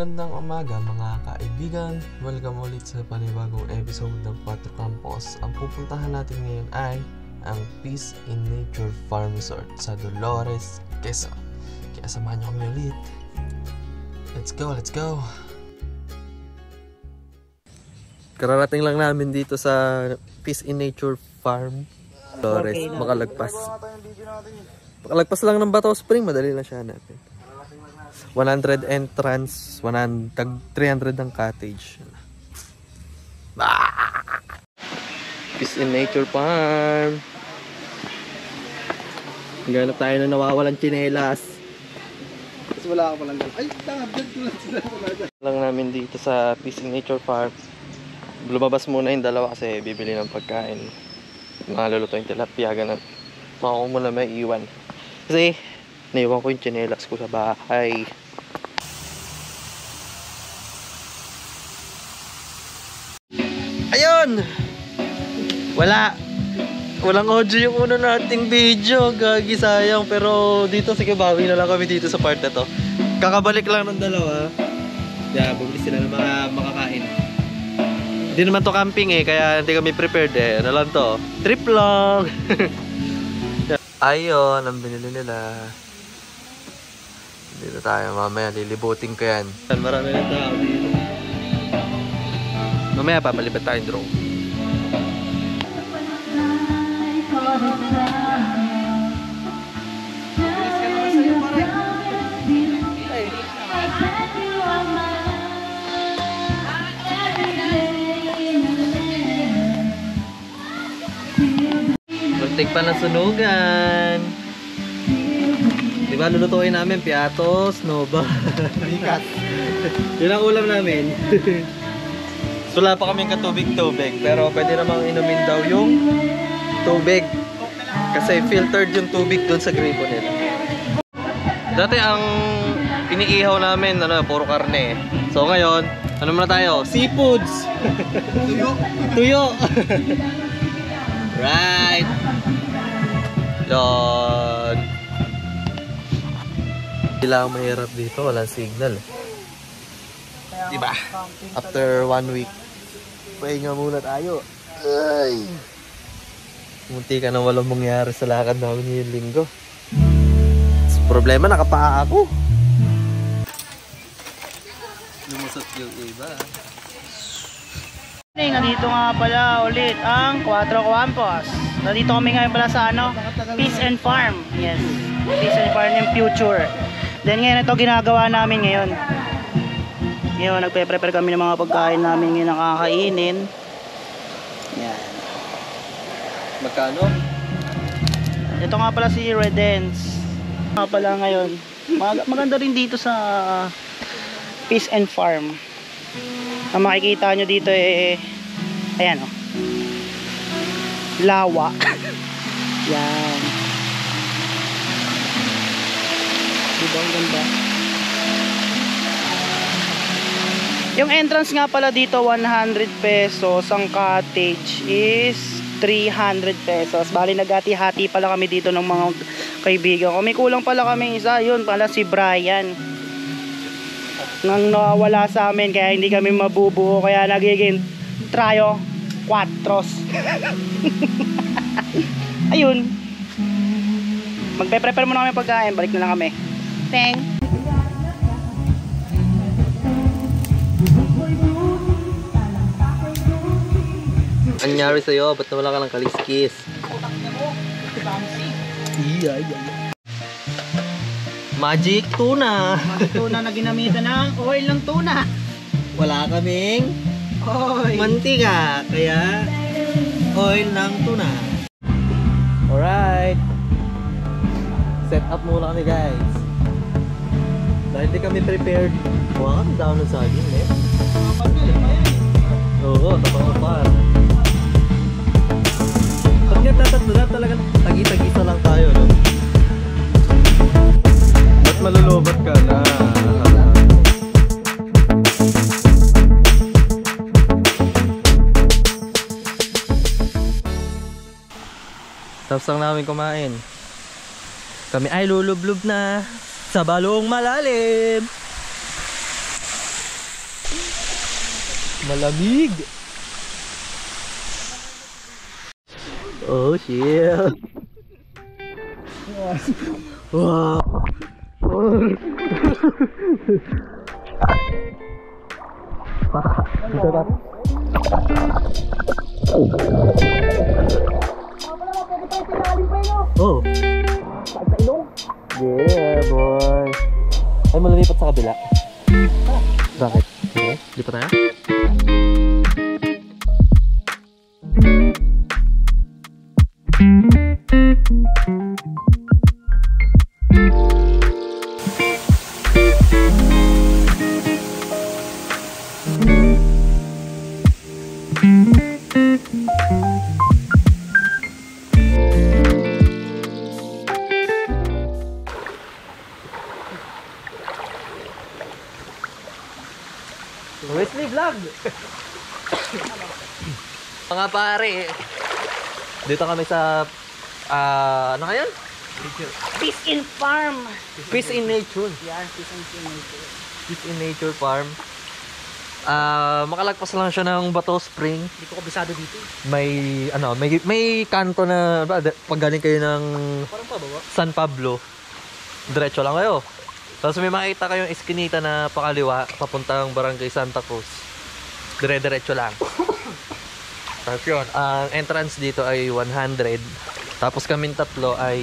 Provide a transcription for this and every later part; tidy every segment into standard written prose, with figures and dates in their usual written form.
Magandang umaga mga kaibigan. Welcome ulit sa panibagong episode ng 4 Campos. Ang pupuntahan natin ngayon ay ang Peace in Nature Farm Resort sa Dolores, Quezon. Kaya samahan niyo kami ulit. Let's go, let's go! Kararating lang namin dito sa Peace in Nature Farm Dolores, makalagpas. Makalagpas lang ng Bato Spring, madali lang siya natin. 100 entrance, 300 ang cottage. Peace in Nature Farm. Ganap tayo na nawawalan tsinelas. Kasi wala ka palang gano'n. Ay, tanga, dyan ko lang sila Lang namin dito sa Peace in Nature Farm. Lumabas muna yung dalawa kasi bibili ng pagkain. Mga lulutuin tilapia, ganun. Ako muna may iwan. Kasi naiwan ko yung tsinelas ko sa bahay. Ayun! Walang audio yung una nating video. Gagi, sayang. Pero dito, sige, bawi na lang kami dito sa part na to. Kakabalik lang ng dalawa. Yeah, bumili sila ng mga makakain. Hindi naman to camping eh, kaya hindi kami prepared eh. Ano lang to? Trip lang! Ayun, ang binili nila. Dito tayo, mamaya lilibutin ko yan. Marami na tao dito. Mamaya papalibat tayong drone. Muntik pa na sunugan. Diba lulutuin namin piatos, nova. Bigat. Yun ang ulam namin. Wala pa kaming katubig-tubig, pero pwede namang inumin daw yung tubig. Kasi filtered yung tubig doon sa gripo nila. Dati ang iniihaw namin, puro karne. So ngayon, ano muna tayo? Seafoods! Tuyo! Tuyo! Right! Lord! Hindi lang mahirap dito, walang signal. Diba? After 1 week, pahinga muna tayo. Ay! Munti ka na walang mangyari sa lakad namin ngayong linggo. Problema, nakapaa ako. Lumusot yung iba. Nandito nga pala ulit ang 4 Campos. Nandito kami ngayon pala sa Peace and Farm. Yes, Peace and Farm yung future. Then ngayon ito ginagawa namin ngayon. Ngayon nagpe-prepare kami ng mga pagkain namin ngayon nakakainin. Yan. Magkano? Ito nga pala si Redens. Nga pala ngayon. Maganda rin dito sa Peace and Farm. Ang makikita nyo dito eh, ayan o. Lawa. Yan. Diba ang ganda? Yung entrance nga pala dito 100 pesos. Ang cottage is 300 pesos. Bali naghati-hati pala kami dito ng mga kaibigan ko. May kulang pala kami isa. Yun pala si Brian. Nang nawawala sa amin kaya hindi kami mabubuo. Kaya nagiging trayo 4. Ayun. Magpe-prepare muna kami pagkain. Balik na lang kami. Thanks. Anyari sa'yo, ba't nawala ka ng kaliskis? Iya. Magic tuna. Magic tuna na ginamitan ng oil ng tuna. Wala kaming mantika, kaya oil ng tuna. Alright. Set up muna kami guys. Dahil di kami prepared. Huwag kami down ng saging eh. Oo, tapang par. Pag natatatlo na talagang tagi-tagisa lang tayo, no? Ba't malulubat ka na? Tapos lang namin kumain. Kami ay lulublob na sa balong malalim. Malamig. Oh shit. Wow. Oh. Yeah, boy. Ay, malamipat sa kabila. Bakit? Okay, di pa tayo? Wesley Vlog! Mga pare, dito kami sa, ano ngayon? Peace in Farm. Peace in Nature. Yan, Peace in Nature. Peace in Nature Farm. Makalagpas lang siya ng Bato Spring. Hindi ko kabisado dito. May kanto na, pag galing kayo ng Parang pababa. San Pablo, diretso lang kayo. Tapos may makita kayong eskinita na pakaliwa, papuntang Barangay Santa Cruz. Dire-diretso lang. Tapos yun, ang entrance dito ay 100. Tapos kaming tatlo ay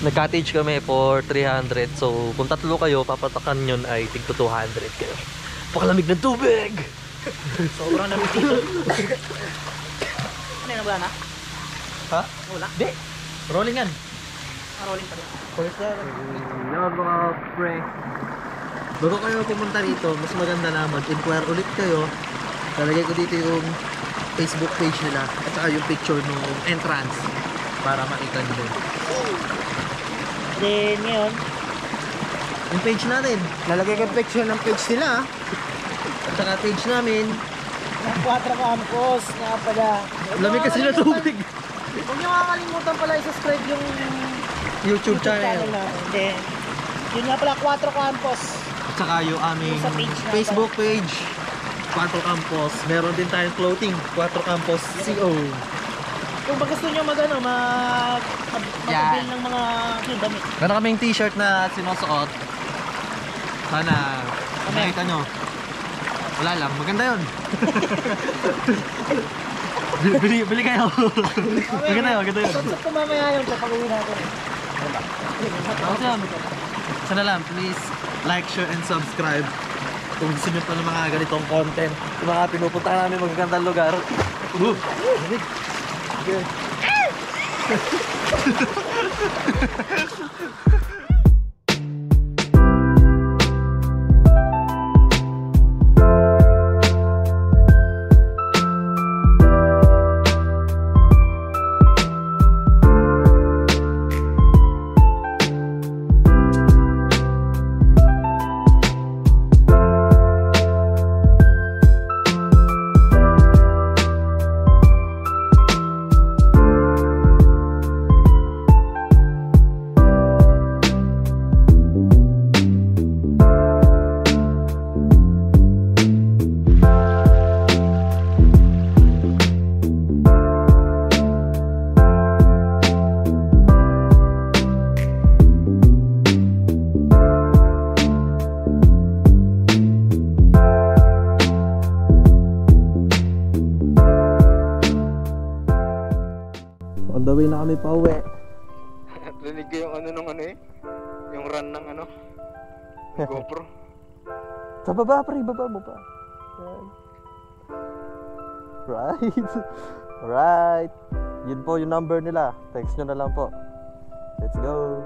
nag-cottage kami for 300. So kung tatlo kayo, papatakan yun ay tig 200 kayo. Pakalamig ng tubig! Sobrang namin dito. Ano yun, wala na? Ha? Wala? Di! Rollingan! Rolling pa rin. Yan mga pre. Bago kayo pumunta dito, mas maganda na mag-inquire ulit kayo. Lalagay ko dito yung Facebook page nila at saka yung picture ng entrance para makita nyo din. Then ngayon, Yung page natin Lalagay ko picture ng page nila. at saka page namin. ang 4 Campos nga pala. Lamig kasi na tubig. Huwag niyo kakalimutan pala i-subscribe yung YouTube channel. natin. Then, yun nga pala, 4 Campos. At saka yung aming Sa page natin. Facebook page, 4 Campos. Meron din tayong clothing, 4 Campos CO. Kung gusto niyo mag-bill ng mga damit. Meron kaming t-shirt na sinusuot. Sana makita nyo. Wala lang, maganda yun. bili kayo. Maganda yun. Sunsot ko mamaya yung kapag-uwi natin. Tapos yun. Sana lang, please like, share, and subscribe. Kung gusto nyo pa ng mga ganitong content, yung mga pinupunta namin magagandang lugar. On the way na kami pa uwi. Rinig ko yung yung run ng GoPro. Sa baba, pre, baba mo pa. Yan. Right. Alright. Yun po yung number nila. Text nyo na lang po. Let's go.